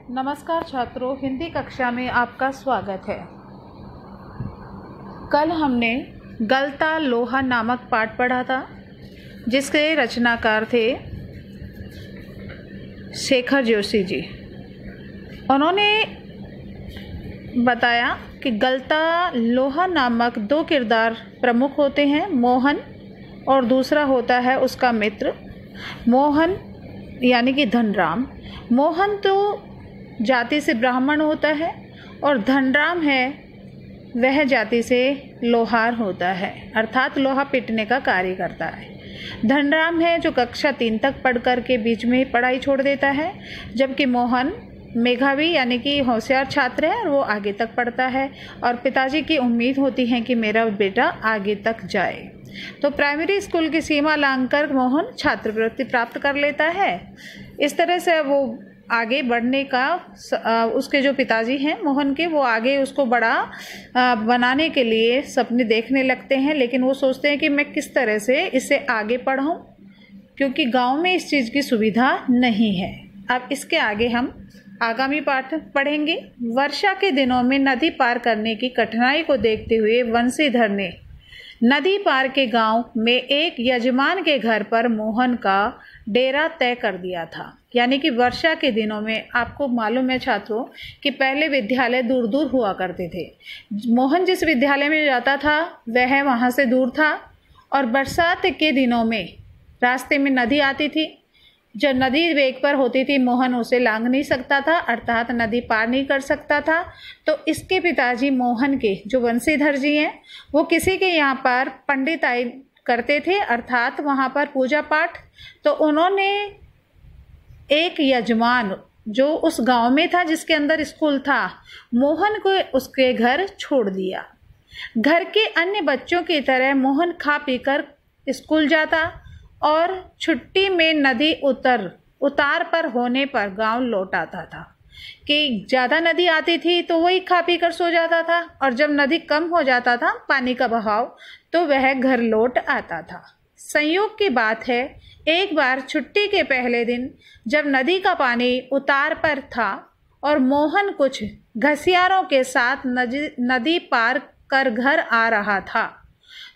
नमस्कार छात्रों, हिंदी कक्षा में आपका स्वागत है। कल हमने गलता लोहा नामक पाठ पढ़ा था, जिसके रचनाकार थे शेखर जोशी जी। उन्होंने बताया कि गलता लोहा नामक दो किरदार प्रमुख होते हैं, मोहन और दूसरा होता है उसका मित्र। मोहन यानी कि धनराम। मोहन तो जाति से ब्राह्मण होता है और धनराम है वह जाति से लोहार होता है, अर्थात लोहा पीटने का कार्य करता है। धनराम है जो कक्षा 3 तक पढ़ कर के बीच में पढ़ाई छोड़ देता है, जबकि मोहन मेधावी यानी कि होशियार छात्र है और वो आगे तक पढ़ता है और पिताजी की उम्मीद होती है कि मेरा बेटा आगे तक जाए। तो प्राइमरी स्कूल की सीमा लांघकर मोहन छात्रवृत्ति प्राप्त कर लेता है। इस तरह से वो आगे बढ़ने का उसके जो पिताजी हैं मोहन के, वो आगे उसको बड़ा बनाने के लिए सपने देखने लगते हैं, लेकिन वो सोचते हैं कि मैं किस तरह से इसे आगे पढ़ाऊं, क्योंकि गांव में इस चीज़ की सुविधा नहीं है। अब इसके आगे हम आगामी पाठ पढ़ेंगे। वर्षा के दिनों में नदी पार करने की कठिनाई को देखते हुए वंशीधर ने नदी पार के गांव में एक यजमान के घर पर मोहन का डेरा तय कर दिया था। यानी कि वर्षा के दिनों में आपको मालूम है छात्रों कि पहले विद्यालय दूर दूर हुआ करते थे। मोहन जिस विद्यालय में जाता था वह वहाँ से दूर था, और बरसात के दिनों में रास्ते में नदी आती थी। जब नदी वेग पर होती थी मोहन उसे लांघ नहीं सकता था, अर्थात नदी पार नहीं कर सकता था। तो इसके पिताजी मोहन के जो वंशीधर जी हैं वो किसी के यहाँ पर पंडिताई करते थे, अर्थात वहाँ पर पूजा पाठ। तो उन्होंने एक यजमान जो उस गांव में था जिसके अंदर स्कूल था, मोहन को उसके घर छोड़ दिया। घर के अन्य बच्चों की तरह मोहन खा पीकर स्कूल जाता और छुट्टी में नदी उतार पर होने पर गांव लौट आता था। कि ज़्यादा नदी आती थी तो वही खा पी कर सो जाता था, और जब नदी कम हो जाता था पानी का बहाव तो वह घर लौट आता था। संयोग की बात है, एक बार छुट्टी के पहले दिन जब नदी का पानी उतार पर था और मोहन कुछ घसियारों के साथ नदी पार कर घर आ रहा था,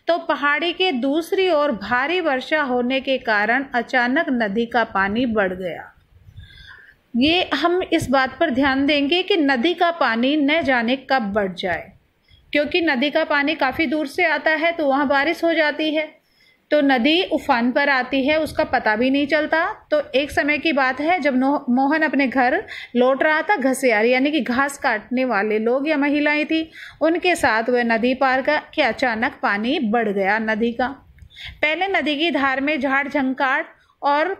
तो पहाड़ी के दूसरी ओर भारी वर्षा होने के कारण अचानक नदी का पानी बढ़ गया। ये हम इस बात पर ध्यान देंगे कि नदी का पानी न जाने कब बढ़ जाए, क्योंकि नदी का पानी काफ़ी दूर से आता है तो वहाँ बारिश हो जाती है, तो नदी उफान पर आती है, उसका पता भी नहीं चलता। तो एक समय की बात है जब मोहन अपने घर लौट रहा था, घसियारी यानी कि घास काटने वाले लोग या महिलाएं थी, उनके साथ वह नदी पार का कि अचानक पानी बढ़ गया नदी का। पहले नदी की धार में झाड़ झंकार और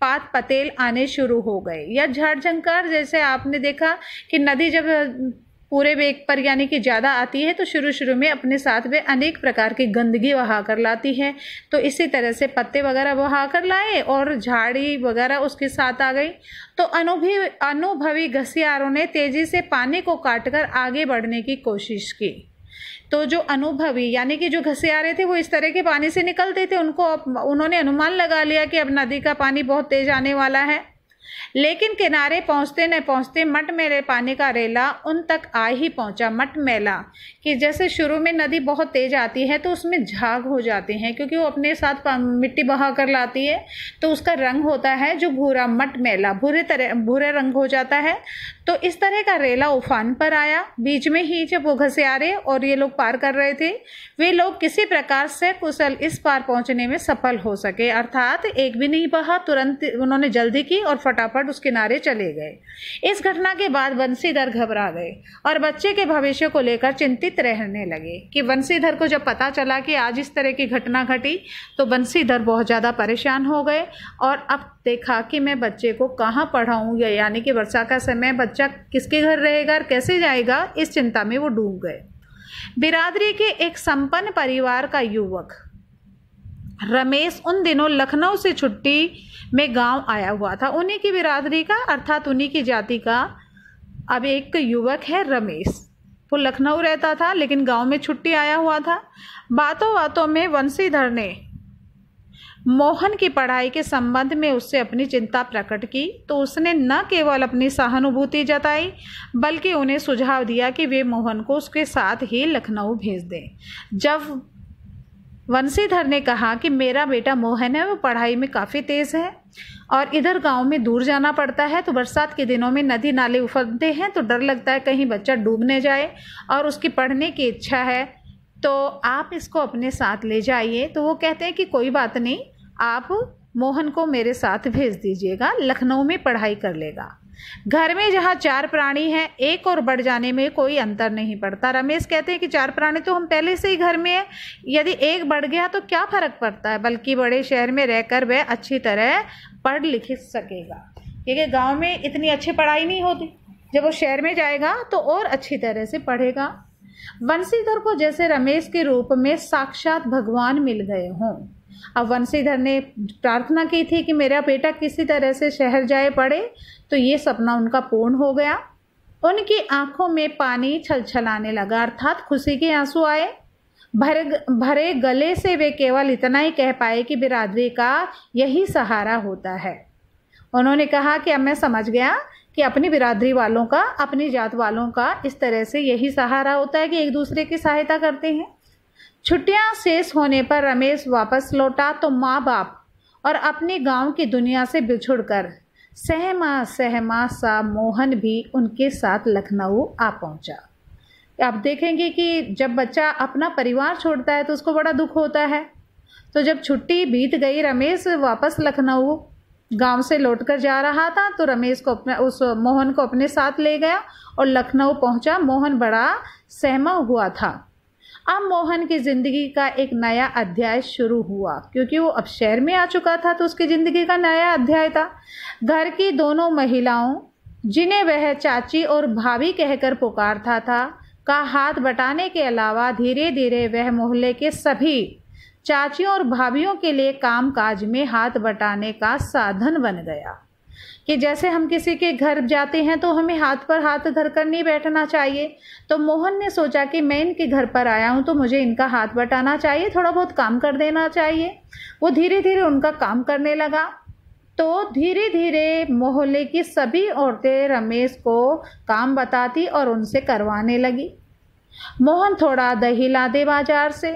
पात पतेल आने शुरू हो गए। या झाड़ झंकार जैसे आपने देखा कि नदी जब पूरे वेग पर यानी कि ज़्यादा आती है तो शुरू में अपने साथ वे अनेक प्रकार की गंदगी बहा कर लाती है। तो इसी तरह से पत्ते वगैरह बहा कर लाए और झाड़ी वगैरह उसके साथ आ गई। तो अनुभवी घसियारों ने तेज़ी से पानी को काटकर आगे बढ़ने की कोशिश की। तो जो अनुभवी यानी कि जो घसियारे थे वो इस तरह के पानी से निकलते थे, उन्होंने अनुमान लगा लिया कि अब नदी का पानी बहुत तेज आने वाला है। लेकिन किनारे पहुंचते न पहुंचते मटमैले पानी का रेला उन तक आ ही पहुंचा। मटमैला कि जैसे शुरू में नदी बहुत तेज आती है तो उसमें झाग हो जाते हैं, क्योंकि वो अपने साथ मिट्टी बहा कर लाती है, तो उसका रंग होता है जो भूरा, मटमैला भूरे रंग हो जाता है। तो इस तरह का रेला उफान पर आया। बीच में ही जब वो घसियारे और ये लोग पार कर रहे थे, वे लोग किसी प्रकार से कुशल इस पार पहुंचने में सफल हो सके, अर्थात एक भी नहीं बहा, तुरंत उन्होंने जल्दी की और फटाफट उस किनारे चले गए। इस घटना के बाद वंशीधर घबरा गए और बच्चे के भविष्य को लेकर चिंतित रहने लगे। कि वंशीधर को जब पता चला कि आज इस तरह की घटना घटी तो वंशीधर बहुत ज़्यादा परेशान हो गए, और अब देखा कि मैं बच्चे को कहाँ पढ़ाऊँ, यानी कि वर्षा का समय बच्चा किसके घर रहेगा और कैसे जाएगा, इस चिंता में वो डूब गए। बिरादरी के एक संपन्न परिवार का युवक रमेश उन दिनों लखनऊ से छुट्टी में गांव आया हुआ था। उन्हीं की बिरादरी का, अर्थात उन्हीं की जाति का अब एक युवक है रमेश। वो लखनऊ रहता था लेकिन गांव में छुट्टी आया हुआ था। बातों बातों में वंशीधर ने मोहन की पढ़ाई के संबंध में उससे अपनी चिंता प्रकट की तो उसने न केवल अपनी सहानुभूति जताई बल्कि उन्हें सुझाव दिया कि वे मोहन को उसके साथ ही लखनऊ भेज दें। जब वंशीधर ने कहा कि मेरा बेटा मोहन है, वो पढ़ाई में काफ़ी तेज़ है और इधर गांव में दूर जाना पड़ता है, तो बरसात के दिनों में नदी नाले उफनते हैं तो डर लगता है कहीं बच्चा डूबने जाए, और उसकी पढ़ने की इच्छा है, तो आप इसको अपने साथ ले जाइए। तो वो कहते हैं कि कोई बात नहीं, आप मोहन को मेरे साथ भेज दीजिएगा, लखनऊ में पढ़ाई कर लेगा। घर में जहाँ 4 प्राणी हैं, एक और बढ़ जाने में कोई अंतर नहीं पड़ता। रमेश कहते हैं कि 4 प्राणी तो हम पहले से ही घर में है, यदि एक बढ़ गया तो क्या फ़र्क पड़ता है, बल्कि बड़े शहर में रहकर वह अच्छी तरह पढ़ लिख सकेगा, क्योंकि गांव में इतनी अच्छी पढ़ाई नहीं होती। जब वो शहर में जाएगा तो और अच्छी तरह से पढ़ेगा। वंशीधर को जैसे रमेश के रूप में साक्षात भगवान मिल गए हों। अब वंशीधर ने प्रार्थना की थी कि मेरा बेटा किसी तरह से शहर जाए पढ़े, तो ये सपना उनका पूर्ण हो गया। उनकी आंखों में पानी छलछलाने लगा, अर्थात खुशी के आंसू आए। भरे गले से वे केवल इतना ही कह पाए कि बिरादरी का यही सहारा होता है। उन्होंने कहा कि अब मैं समझ गया कि अपनी बिरादरी वालों का, अपनी जात वालों का इस तरह से यही सहारा होता है कि एक दूसरे की सहायता करते हैं। छुट्टियां शेष होने पर रमेश वापस लौटा तो माँ बाप और अपने गांव की दुनिया से बिछुड़कर सहमा सा मोहन भी उनके साथ लखनऊ आ पहुंचा। आप देखेंगे कि जब बच्चा अपना परिवार छोड़ता है तो उसको बड़ा दुख होता है। तो जब छुट्टी बीत गई, रमेश वापस लखनऊ गांव से लौटकर जा रहा था, तो रमेश को उस मोहन को अपने साथ ले गया और लखनऊ पहुंचा। मोहन बड़ा सहमा हुआ था। अब मोहन की ज़िंदगी का एक नया अध्याय शुरू हुआ, क्योंकि वो अब शहर में आ चुका था, तो उसकी ज़िंदगी का नया अध्याय था। घर की दोनों महिलाओं, जिन्हें वह चाची और भाभी कहकर पुकारता था, का हाथ बटाने के अलावा धीरे धीरे वह मोहल्ले के सभी चाचियों और भाभीियों के लिए काम काज में हाथ बटाने का साधन बन गया। कि जैसे हम किसी के घर जाते हैं तो हमें हाथ पर हाथ धर कर नहीं बैठना चाहिए, तो मोहन ने सोचा कि मैं इनके घर पर आया हूं तो मुझे इनका हाथ बटाना चाहिए, थोड़ा बहुत काम कर देना चाहिए। वो धीरे धीरे उनका काम करने लगा। तो धीरे धीरे मोहल्ले की सभी औरतें रमेश को काम बताती और उनसे करवाने लगी। मोहन थोड़ा दही ला दे बाजार से,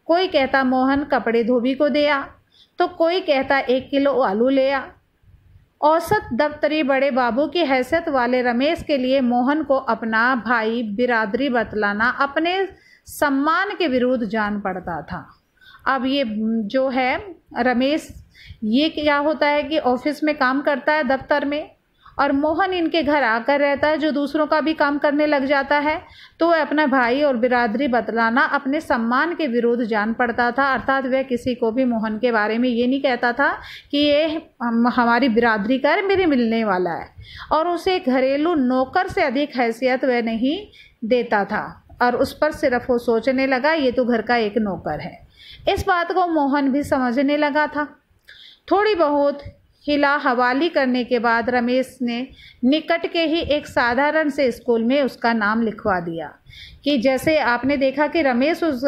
कोई कहता मोहन कपड़े धोबी को दे आ, तो कोई कहता 1 किलो आलू ले आ। औसत दफ्तरी बड़े बाबू की हैसियत वाले रमेश के लिए मोहन को अपना भाई बिरादरी बतलाना अपने सम्मान के विरुद्ध जान पड़ता था। अब ये जो है रमेश, ये क्या होता है कि ऑफिस में काम करता है दफ्तर में, और मोहन इनके घर आकर रहता है, जो दूसरों का भी काम करने लग जाता है। तो वह अपना भाई और बिरादरी बतलाना अपने सम्मान के विरुद्ध जान पड़ता था। अर्थात वह किसी को भी मोहन के बारे में ये नहीं कहता था कि ये हमारी बिरादरी का मेरे मिलने वाला है, और उसे घरेलू नौकर से अधिक हैसियत वह नहीं देता था, और उस पर सिर्फ वो सोचने लगा ये तो घर का एक नौकर है। इस बात को मोहन भी समझने लगा था। थोड़ी बहुत हिला हवाली करने के बाद रमेश ने निकट के ही एक साधारण से स्कूल में उसका नाम लिखवा दिया। कि जैसे आपने देखा कि रमेश उस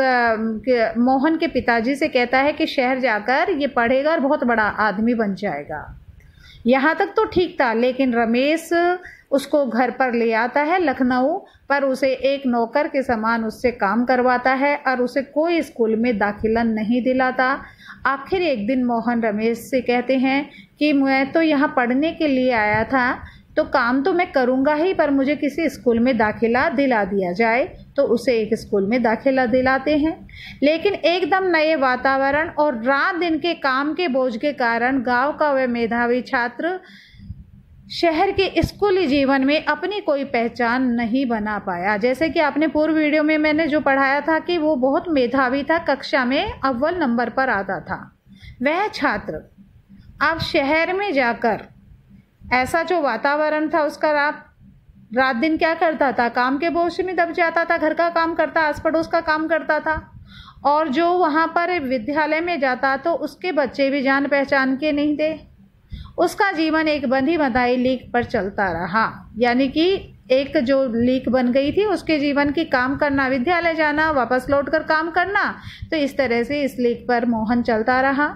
मोहन के पिताजी से कहता है कि शहर जाकर ये पढ़ेगा और बहुत बड़ा आदमी बन जाएगा। यहाँ तक तो ठीक था, लेकिन रमेश उसको घर पर ले आता है लखनऊ, पर उसे एक नौकर के समान उससे काम करवाता है और उसे कोई स्कूल में दाखिला नहीं दिलाता। आखिर एक दिन मोहन रमेश से कहते हैं कि मैं तो यहाँ पढ़ने के लिए आया था, तो काम तो मैं करूँगा ही, पर मुझे किसी स्कूल में दाखिला दिला दिया जाए। तो उसे एक स्कूल में दाखिला दिलाते हैं, लेकिन एकदम नए वातावरण और रात दिन के काम के बोझ के कारण गांव का वह मेधावी छात्र शहर के स्कूली जीवन में अपनी कोई पहचान नहीं बना पाया। जैसे कि आपने पूर्व वीडियो में मैंने जो पढ़ाया था कि वो बहुत मेधावी था, कक्षा में अव्वल नंबर पर आता था। वह छात्र अब शहर में जाकर ऐसा जो वातावरण था उसका रात दिन क्या करता था, काम के बोझ में दब जाता था, घर का काम करता, आस पड़ोस का काम करता था, और जो वहाँ पर विद्यालय में जाता तो उसके बच्चे भी जान पहचान के नहीं थे। उसका जीवन एक बंधी बंधाई लीक पर चलता रहा, यानी कि एक जो लीक बन गई थी उसके जीवन की, काम करना, विद्यालय जाना, वापस लौटकर काम करना। तो इस तरह से इस लीक पर मोहन चलता रहा।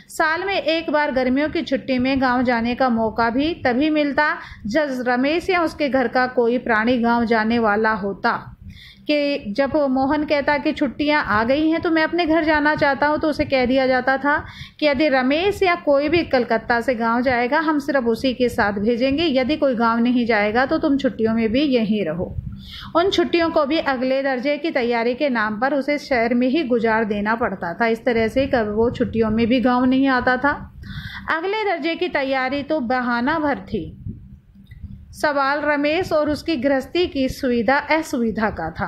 साल में एक बार गर्मियों की छुट्टी में गांव जाने का मौका भी तभी मिलता जब रमेश या उसके घर का कोई प्राणी गांव जाने वाला होता। कि जब मोहन कहता कि छुट्टियां आ गई हैं तो मैं अपने घर जाना चाहता हूं, तो उसे कह दिया जाता था कि यदि रमेश या कोई भी कलकत्ता से गांव जाएगा हम सिर्फ उसी के साथ भेजेंगे, यदि कोई गांव नहीं जाएगा तो तुम छुट्टियों में भी यहीं रहो। उन छुट्टियों को भी अगले दर्जे की तैयारी के नाम पर उसे शहर में ही गुजार देना पड़ता था। इस तरह से कभी वो छुट्टियों में भी गाँव नहीं आता था। अगले दर्जे की तैयारी तो बहाना भर थी। सवाल रमेश और उसकी गृहस्थी की सुविधा असुविधा का था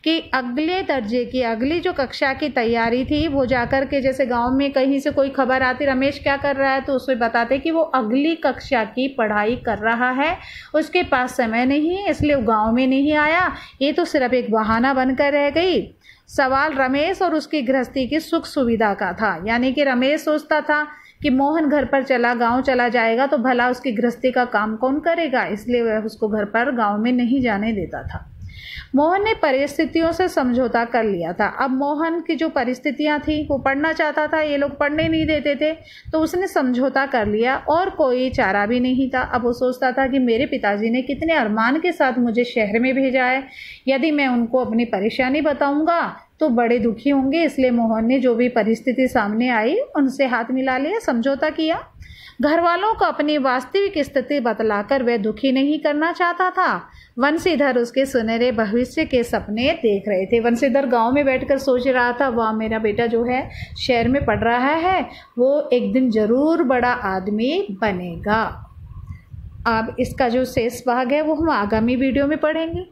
कि अगले दर्जे की अगली जो कक्षा की तैयारी थी वो जाकर के, जैसे गांव में कहीं से कोई खबर आती रमेश क्या कर रहा है, तो उसे बताते कि वो अगली कक्षा की पढ़ाई कर रहा है, उसके पास समय नहीं है इसलिए वो गांव में नहीं आया। ये तो सिर्फ एक बहाना बनकर रह गई। सवाल रमेश और उसकी गृहस्थी की सुख सुविधा का था, यानी कि रमेश सोचता था कि मोहन घर पर गांव चला जाएगा तो भला उसकी गृहस्थी का काम कौन करेगा, इसलिए वह उसको घर पर गांव में नहीं जाने देता था। मोहन ने परिस्थितियों से समझौता कर लिया था। अब मोहन की जो परिस्थितियां थी वो पढ़ना चाहता था, ये लोग पढ़ने नहीं देते थे, तो उसने समझौता कर लिया और कोई चारा भी नहीं था। अब वो सोचता था कि मेरे पिताजी ने कितने अरमान के साथ मुझे शहर में भेजा है, यदि मैं उनको अपनी परेशानी बताऊंगा तो बड़े दुखी होंगे, इसलिए मोहन ने जो भी परिस्थिति सामने आई उनसे हाथ मिला लिया, समझौता किया। घर वालों को अपनी वास्तविक स्थिति बतलाकर वह दुखी नहीं करना चाहता था। वंशीधर उसके सुनहरे भविष्य के सपने देख रहे थे। वंशीधर गांव में बैठकर सोच रहा था, वाह मेरा बेटा जो है शहर में पढ़ रहा है वो एक दिन जरूर बड़ा आदमी बनेगा। अब इसका जो शेष भाग है वो हम आगामी वीडियो में पढ़ेंगे।